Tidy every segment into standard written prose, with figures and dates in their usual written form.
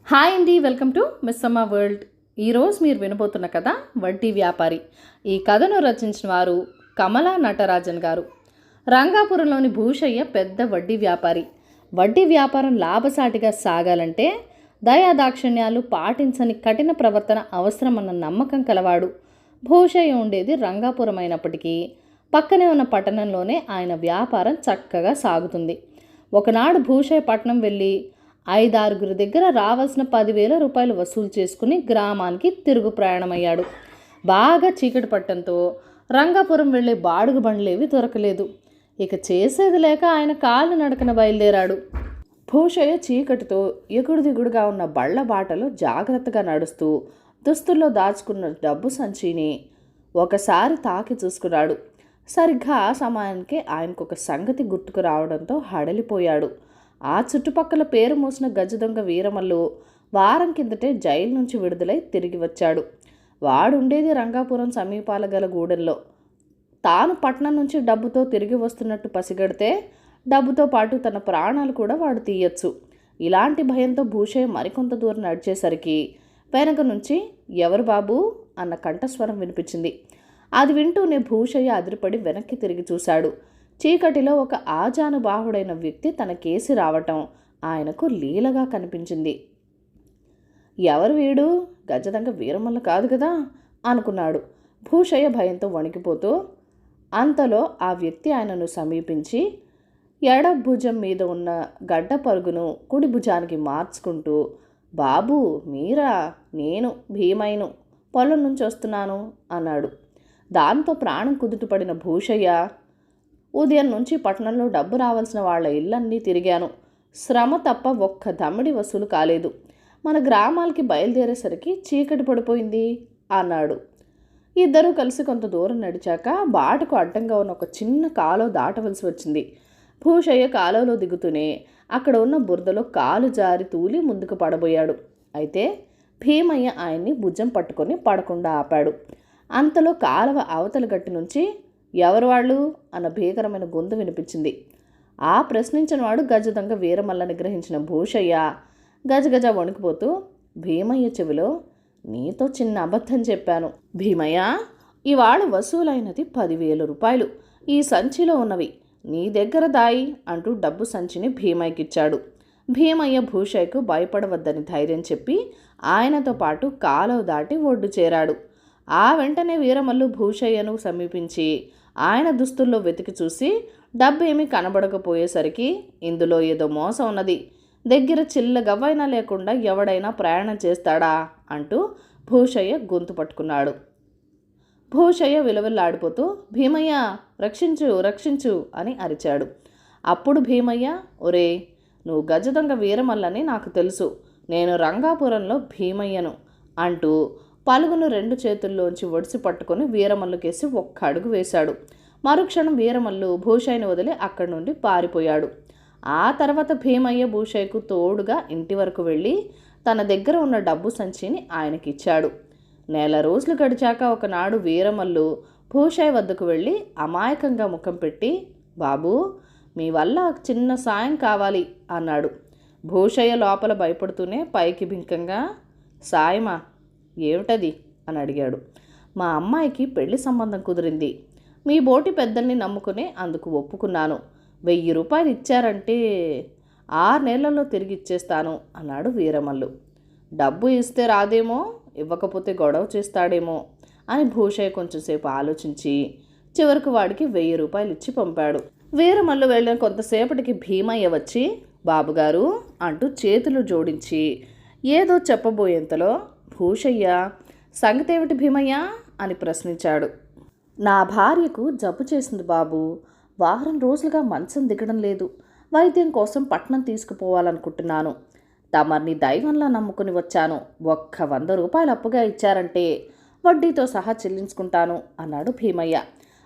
Hi అండి, welcome to miss అమ్మ world. ఈరోజు మీరు వినబోతున్న కథ వడ్డీ వ్యాపారి. ఈ కథను రచించిన వారు కమలా నటరాజన్ గారు. రంగాపురంలోని భూషయ్య పెద్ద వడ్డీ వ్యాపారి. వడ్డీ వ్యాపారం లాభసాటిగా సాగాలంటే దయాదాక్షిణ్యాలు పాటించని కఠిన ప్రవర్తన అవసరమన్న నమ్మకం కలవాడు. భూషయ్య ఉండేది రంగాపురం అయినప్పటికీ పక్కనే ఉన్న పట్టణంలోనే ఆయన వ్యాపారం చక్కగా సాగుతుంది. ఒకనాడు భూషయ్య పట్టణం వెళ్ళి 5-6 దగ్గర రావాల్సిన 10,000 రూపాయలు వసూలు చేసుకుని గ్రామానికి తిరుగు ప్రయాణమయ్యాడు. బాగా చీకటి పట్టడంతో రంగాపురం వెళ్ళే బాడుగు బండ్లేవి దొరకలేదు. ఇక చేసేది లేక ఆయన కాళ్ళు నడకన బయలుదేరాడు. భూషయ్య చీకటితో ఎగుడు దిగుడుగా ఉన్న బళ్ళ బాటలో జాగ్రత్తగా నడుస్తూ దుస్తుల్లో దాచుకున్న డబ్బు సంచిని ఒకసారి తాకి చూసుకున్నాడు. సరిగ్గా ఆ సమయానికే ఆయనకు ఒక సంగతి గుర్తుకు రావడంతో హడలిపోయాడు. ఆ చుట్టుపక్కల పేరు మోసిన గజదొంగ వీరమల్లు వారం కిందటే జైలు నుంచి విడుదలై తిరిగి వచ్చాడు. వాడుండేది రంగాపురం సమీపాల గల గూడెంలో. తాను పట్నం నుంచి డబ్బుతో తిరిగి వస్తున్నట్టు పసిగడితే డబ్బుతో పాటు తన ప్రాణాలు కూడా వాడు తీయచ్చు. ఇలాంటి భయంతో భూషయ్య మరికొంత దూరం నడిచేసరికి వెనక నుంచి "ఎవరు బాబు" అన్న కంఠస్వరం వినిపించింది. అది వింటూనే భూషయ్య అదిరిపడి వెనక్కి తిరిగి చూశాడు. చీకటిలో ఒక ఆజానుబాహుడైన వ్యక్తి తన కేసి రావటం ఆయనకు లీలగా కనిపించింది. ఎవరు వీడు? గజదొంగ వీరమల్ల కాదు కదా అనుకున్నాడు భూషయ్య భయంతో వణికిపోతూ. అంతలో ఆ వ్యక్తి ఆయనను సమీపించి ఎడ భుజం మీద ఉన్న గడ్డ పరుగును కుడి భుజానికి మార్చుకుంటూ, "బాబు మీరా? నేను భీమైను, పొలం నుంచి వస్తున్నాను" అన్నాడు. దాంతో ప్రాణం కుదుటపడిన భూషయ్య, "ఉదయం నుంచి పట్టణంలో డబ్బు రావాల్సిన వాళ్ళ ఇళ్ళన్నీ తిరిగాను. శ్రమ తప్ప ఒక్క దమ్మిడి వసూలు కాలేదు. మన గ్రామాలకి బయలుదేరేసరికి చీకటి పడిపోయింది" అన్నాడు. ఇద్దరూ కలిసి కొంత దూరం నడిచాక బాటకు అడ్డంగా ఉన్న ఒక చిన్న కాలువ దాటవలసి వచ్చింది. భూషయ్య కాలువలో దిగుతూనే అక్కడ ఉన్న బురదలో కాలు జారి తూలి ముందుకు పడబోయాడు. అయితే భీమయ్య ఆయన్ని భుజం పట్టుకొని పడకుండా ఆపాడు. అంతలో కాలువ అవతల గట్టి నుంచి "ఎవరు వాళ్ళు" అన్న భీకరమైన గొంతు వినిపించింది. ఆ ప్రశ్నించిన వాడు గజదొంగ వీరమల్లని గ్రహించిన భూషయ్య గజగజ వణికిపోతూ భీమయ్య చెవిలో, "నీతో చిన్న అబద్ధం చెప్పాను భీమయ్య. ఇవాళ వసూలైనది 10,000 రూపాయలు. ఈ సంచిలో ఉన్నవి నీ దగ్గర దాయి" అంటూ డబ్బు సంచిని భీమయ్యకిచ్చాడు. భీమయ్య భూషయ్యకు భయపడవద్దని ధైర్యం చెప్పి ఆయనతో పాటు కాలువ దాటి ఒడ్డు చేరాడు. ఆ వెంటనే వీరమల్లు భూషయ్యను సమీపించి ఆయన దుస్తుల్లో వెతికి చూసి డబ్బేమీ కనబడకపోయేసరికి, "ఇందులో ఏదో మోసం ఉన్నది. దగ్గర చిల్ల గవ్వైనా లేకుండా ఎవడైనా ప్రయాణం చేస్తాడా" అంటూ భూషయ్య గొంతు పట్టుకున్నాడు. భూషయ్య విలవిల్లాడిపోతూ, "భీమయ్య, రక్షించు రక్షించు" అని అరిచాడు. అప్పుడు భీమయ్య, "ఒరే, నువ్వు గజదొంగ వీరమల్లని నాకు తెలుసు. నేను రంగాపురంలో భీమయ్యను" అంటూ పలుగును 2 చేతుల్లోంచి ఒడిసి పట్టుకొని వీరమల్లుకేసి ఒక్క అడుగు వేశాడు. మరుక్షణం వీరమల్లు భూషయ్యను వదిలి అక్కడి నుండి పారిపోయాడు. ఆ తర్వాత భీమయ్య భూషయ్యకు తోడుగా ఇంటి వరకు వెళ్ళి తన దగ్గర ఉన్న డబ్బు సంచిని ఆయనకిచ్చాడు. నెల రోజులు గడిచాక ఒకనాడు వీరమల్లు భూషయ్య వద్దకు వెళ్ళి అమాయకంగా ముఖం పెట్టి, "బాబూ, మీ వల్ల చిన్న సాయం కావాలి" అన్నాడు. భూషయ్య లోపల భయపడుతూనే పైకి బింకంగా, "సాయమా? ఏమిటది" అని అడిగాడు. "మా అమ్మాయికి పెళ్లి సంబంధం కుదిరింది. మీ బోటి పెద్దల్ని నమ్ముకుని అందుకు ఒప్పుకున్నాను. 1,000 రూపాయలు ఇచ్చారంటే 6 నెలల్లో తిరిగి ఇచ్చేస్తాను" అన్నాడు వీరమల్లు. "డబ్బు ఇస్తే రాదేమో, ఇవ్వకపోతే గొడవ చేస్తాడేమో" అని భూషయ్య కొంచెంసేపు ఆలోచించి చివరికి వాడికి 1,000 రూపాయలు ఇచ్చి పంపాడు. వీరమల్లు వెళ్ళిన కొంతసేపటికి భీమయ్య వచ్చి, "బాబుగారు" అంటూ చేతులు జోడించి ఏదో చెప్పబోయేంతలో భూషయ్య, "సంగతేమిటి భీమయ్య" అని ప్రశ్నించాడు. "నా భార్యకు జబ్బు చేసింది బాబు. వారం రోజులుగా మంచం దిగడం లేదు. వైద్యం కోసం పట్నం తీసుకుపోవాలనుకుంటున్నాను. తమర్ని దైవంలా నమ్ముకుని వచ్చాను. ఒక్క 100 రూపాయలు అప్పుగా ఇచ్చారంటే వడ్డీతో సహా చెల్లించుకుంటాను" అన్నాడు భీమయ్య.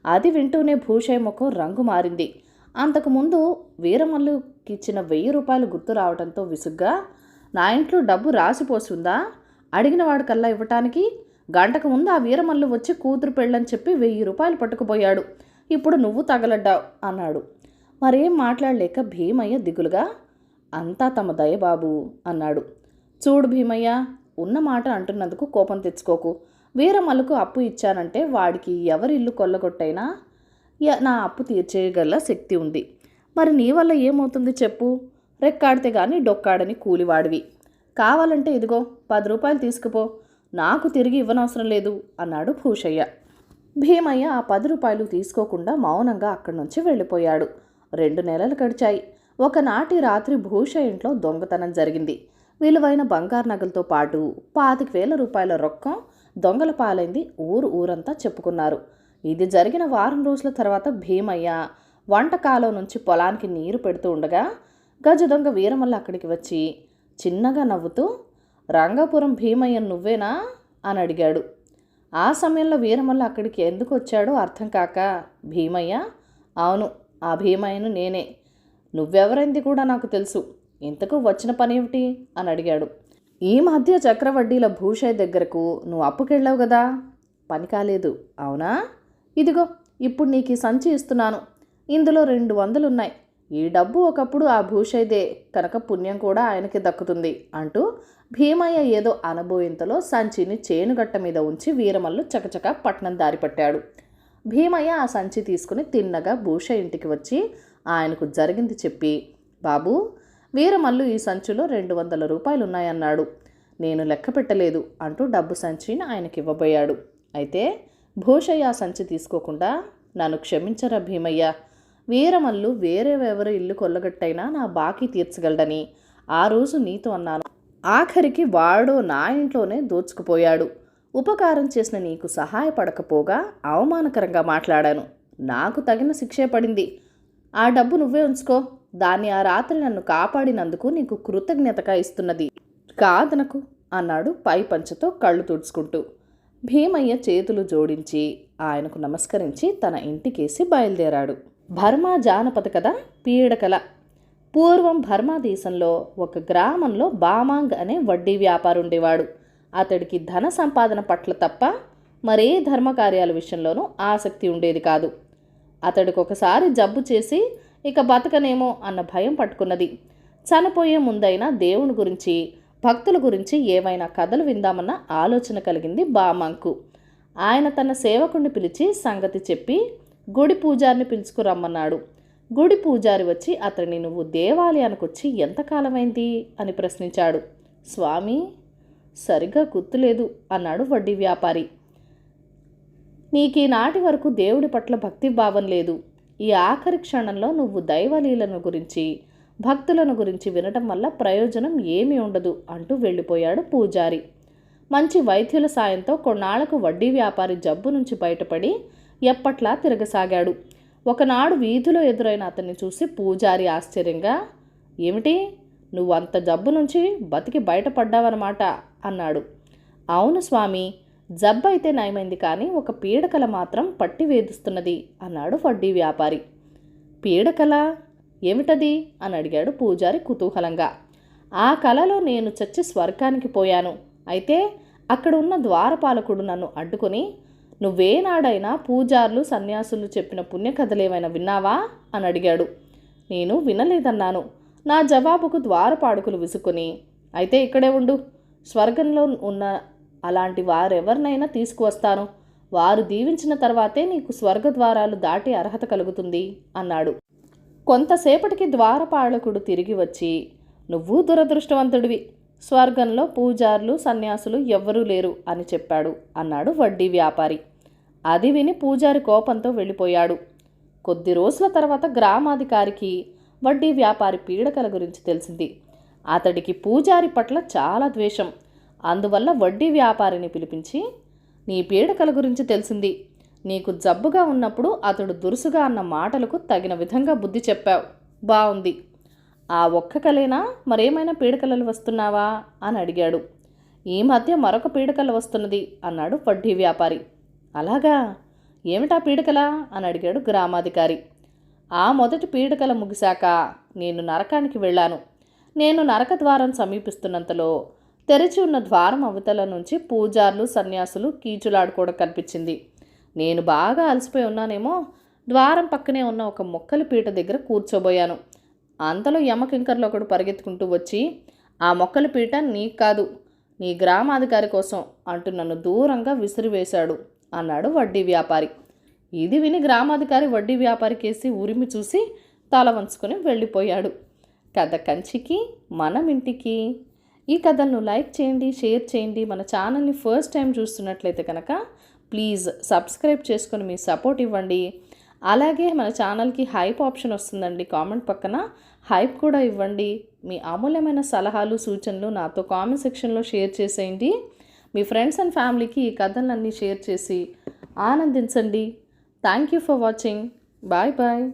అది వింటూనే భూషయ్య ముఖం రంగు మారింది. అంతకుముందు వీరమల్లుకిచ్చిన 1,000 రూపాయలు గుర్తు రావడంతో విసుగ్గా, "నా ఇంట్లో డబ్బు రాసిపోసుందా? అడిగిన వాడికల్లా ఇవ్వటానికి? గంటకు ముందు ఆ వీరమల్లు వచ్చి కూతురు పెళ్ళని చెప్పి 1,000 రూపాయలు పట్టుకుపోయాడు. ఇప్పుడు నువ్వు తగలడ్డావు" అన్నాడు. మరేం మాట్లాడలేక భీమయ్య దిగులుగా, "అంతా తమ దయ బాబు" అన్నాడు. చూడు భీమయ్య, ఉన్న మాట అంటున్నందుకు కోపం తెచ్చుకోకు. వీరమల్లుకు అప్పు ఇచ్చానంటే వాడికి ఎవరి ఇల్లు కొల్లగొట్టైనా నా అప్పు తీర్చేయగల శక్తి ఉంది. మరి నీ వల్ల ఏమవుతుంది చెప్పు? రెక్కాడితే గాని డొక్కాడని కూలివాడివి. కావాలంటే ఇదిగో 10 రూపాయలు తీసుకుపో, నాకు తిరిగి ఇవ్వనవసరం లేదు అన్నాడు భూషయ్య. భీమయ్య ఆ 10 రూపాయలు తీసుకోకుండా మౌనంగా అక్కడి నుంచి వెళ్ళిపోయాడు. 2 నెలలు గడిచాయి. ఒకనాటి రాత్రి భూషయ్య ఇంట్లో దొంగతనం జరిగింది. విలువైన బంగారు నగలతో పాటు 25,000 రూపాయల రొక్కం దొంగల పాలైంది ఊరంతా చెప్పుకున్నారు. ఇది జరిగిన వారం రోజుల తర్వాత భీమయ్య వంటకాలం నుంచి పొలానికి నీరు పెడుతూ ఉండగా గజ దొంగ వీరమల్ల అక్కడికి వచ్చి చిన్నగా నవ్వుతూ, రంగాపురం భీమయ్య నువ్వేనా అని అడిగాడు. ఆ సమయంలో వీరమల్ల అక్కడికి ఎందుకు వచ్చాడో అర్థం కాక, భీమయ్య, అవును, ఆ భీమయ్యను నేనే. నువ్వెవరైంది కూడా నాకు తెలుసు. ఇంతకు వచ్చిన పనేమిటి అని అడిగాడు. ఈ మధ్య చక్రవడ్డీల భూషయ్య దగ్గరకు నువ్వు అప్పుకెళ్ళావు కదా, పని కాలేదు అవునా? ఇదిగో ఇప్పుడు నీకు ఈ సంచి ఇస్తున్నాను. ఇందులో 200 ఉన్నాయి. ఈ డబ్బు ఒకప్పుడు ఆ భూషయ్యదే కనుక పుణ్యం కూడా ఆయనకి దక్కుతుంది అంటూ భీమయ్య ఏదో అనబోయింతలో సంచిని చేనుగట్ట మీద ఉంచి వీరమల్లు చకచక పట్నం దారి పట్టాడు. భీమయ్య ఆ సంచి తీసుకుని తిన్నగా భూషయ్య ఇంటికి వచ్చి ఆయనకు జరిగింది చెప్పి, బాబూ, వీరమల్లు ఈ సంచిలో 200 రూపాయలు ఉన్నాయన్నాడు. నేను లెక్క పెట్టలేదు అంటూ డబ్బు సంచిని ఆయనకి ఇవ్వబోయాడు. అయితే భూషయ్య ఆ సంచి తీసుకోకుండా, నన్ను క్షమించరా భీమయ్య, వీరమల్లు వేరేవెవరు ఇల్లు కొల్లగట్టైనా నా బాకీ తీర్చగలడని ఆ రోజు నీతో అన్నాను. ఆఖరికి వాడో నా ఇంట్లోనే దోచుకుపోయాడు. ఉపకారం చేసిన నీకు సహాయపడకపోగా అవమానకరంగా మాట్లాడాను. నాకు తగిన శిక్షే పడింది. ఆ డబ్బు నువ్వే ఉంచుకో. దాన్ని ఆ రాత్రి నన్ను కాపాడినందుకు నీకు కృతజ్ఞతగా ఇస్తున్నది కాదనకు అన్నాడు పై పంచతో కళ్ళు తుడుచుకుంటూ. భీమయ్య చేతులు జోడించి ఆయనకు నమస్కరించి తన ఇంటికేసి బయలుదేరాడు. బర్మా జానపద కథ పీడకల. పూర్వం బర్మా దేశంలో ఒక గ్రామంలో బామాంగ్ అనే వడ్డీ వ్యాపారి ఉండేవాడు. అతడికి ధన సంపాదన పట్ల తప్ప మరే ధర్మకార్యాల విషయంలోనూ ఆసక్తి ఉండేది కాదు. అతడికి ఒకసారి జబ్బు చేసి ఇక బతకనేమో అన్న భయం పట్టుకున్నది. చనిపోయే ముందైనా దేవుని గురించి, భక్తుల గురించి ఏవైనా కథలు విందామన్న ఆలోచన కలిగింది బామాంగ్కు. ఆయన తన సేవకుడిని పిలిచి సంగతి చెప్పి గుడి పూజారిని పిలుచుకురమ్మన్నాడు. గుడి పూజారి వచ్చి అతన్ని, నువ్వు దేవాలయానికి వచ్చి ఎంతకాలమైంది అని ప్రశ్నించాడు. స్వామి, సరిగ్గా గుర్తులేదు అన్నాడు వడ్డీ వ్యాపారి. నీకీ నాటి వరకు దేవుడి పట్ల భక్తి భావం లేదు. ఈ ఆఖరి క్షణంలో నువ్వు దైవలీలను గురించి, భక్తులను గురించి వినటం వల్ల ప్రయోజనం ఏమీ ఉండదు అంటూ వెళ్ళిపోయాడు పూజారి. మంచి వైద్యుల సాయంతో కొన్నాళ్లకు వడ్డీ వ్యాపారి జబ్బు నుంచి బయటపడి ఎప్పట్లా తిరగసాగాడు. ఒకనాడు వీధిలో ఎదురైన అతన్ని చూసి పూజారి ఆశ్చర్యంగా, ఏమిటి, నువ్వు అంత జబ్బు నుంచి బతికి బయటపడ్డావన్నమాట అన్నాడు. అవును స్వామి, జబ్బు అయితే నయమైంది, కానీ ఒక పీడకల మాత్రం పట్టి వేధిస్తున్నది అన్నాడు వడ్డీ వ్యాపారి. పీడకల ఏమిటది అని అడిగాడు పూజారి కుతూహలంగా. ఆ కలలో నేను చచ్చి స్వర్గానికి పోయాను. అయితే అక్కడ ఉన్న ద్వారపాలకుడు నన్ను అడ్డుకొని, నువ్వేనాడైనా పూజారులు సన్యాసులు చెప్పిన పుణ్యకథలేమైనా విన్నావా అని అడిగాడు. నేను వినలేదన్నాను. నా జవాబుకు ద్వారపాలకులు విసుకొని, అయితే ఇక్కడే ఉండు, స్వర్గంలో ఉన్న అలాంటి వారెవరినైనా తీసుకువస్తాను. వారు దీవించిన తర్వాతే నీకు స్వర్గద్వారాలు దాటి అర్హత కలుగుతుంది అన్నాడు. కొంతసేపటికి ద్వారపాలకుడు తిరిగి వచ్చి, నువ్వు దురదృష్టవంతుడివి, స్వర్గంలో పూజారులు సన్యాసులు ఎవ్వరూ లేరు అని చెప్పాడు అన్నాడు వడ్డీ వ్యాపారి. అది విని పూజారి కోపంతో వెళ్ళిపోయాడు. కొద్ది రోజుల తర్వాత గ్రామాధికారికి వడ్డీ వ్యాపారి పీడకల గురించి తెలిసింది. అతడికి పూజారి పట్ల చాలా ద్వేషం. అందువల్ల వడ్డీ వ్యాపారిని పిలిపించి, నీ పీడకల గురించి తెలిసింది. నీకు జబ్బుగా ఉన్నప్పుడు అతడు దురుసుగా అన్న మాటలకు తగిన విధంగా బుద్ధి చెప్పావు, బాగుంది. ఆ ఒక్క కలేనా, మరేమైనా పీడకలలు వస్తున్నావా అని అడిగాడు. ఈ మధ్య మరొక పీడకల వస్తున్నది అన్నాడు వడ్డీ వ్యాపారి. అలాగా, ఏమిటా పీడకల అని అడిగాడు గ్రామాధికారి. ఆ మొదటి పీడకల ముగిశాక నేను నరకానికి వెళ్ళాను. నేను నరక ద్వారం సమీపిస్తున్నంతలో తెరిచి ఉన్న ద్వారం అవతల నుంచి పూజారులు సన్యాసులు కీచులాడుకోవడం కనిపించింది. నేను బాగా అలసిపోయి ఉన్నానేమో, ద్వారం పక్కనే ఉన్న ఒక మొక్కలి పీట దగ్గర కూర్చోబోయాను. అంతలో యమకింకర్లో ఒకడు పరిగెత్తుకుంటూ వచ్చి ఆ మొక్కల పీట నీకు కాదు, నీ గ్రామాధికారి కోసం అంటూ నన్ను దూరంగా విసిరివేశాడు అన్నాడు వడ్డీ వ్యాపారి. ఇది విని గ్రామాధికారి వడ్డీ వ్యాపారి కేసి ఉరిమి చూసి తల వంచుకొని వెళ్ళిపోయాడు. కథ కంచికి మనం ఇంటికి. ఈ కథను లైక్ చేయండి, షేర్ చేయండి. మన ఛానల్ని ఫస్ట్ టైం చూస్తున్నట్లయితే కనుక ప్లీజ్ సబ్స్క్రైబ్ చేసుకొని మీ సపోర్ట్ ఇవ్వండి. అలాగే మన ఛానల్కి హైప్ ఆప్షన్ వస్తుందండి, కామెంట్ పక్కన హైప్ కూడా ఇవ్వండి. మీ అమూల్యమైన సలహాలు సూచనలు నాతో కామెంట్ సెక్షన్లో షేర్ చేసేయండి. మీ ఫ్రెండ్స్ అండ్ ఫ్యామిలీకి ఈ కథలన్నీ షేర్ చేసి ఆనందించండి. Thank you for watching. Bye bye.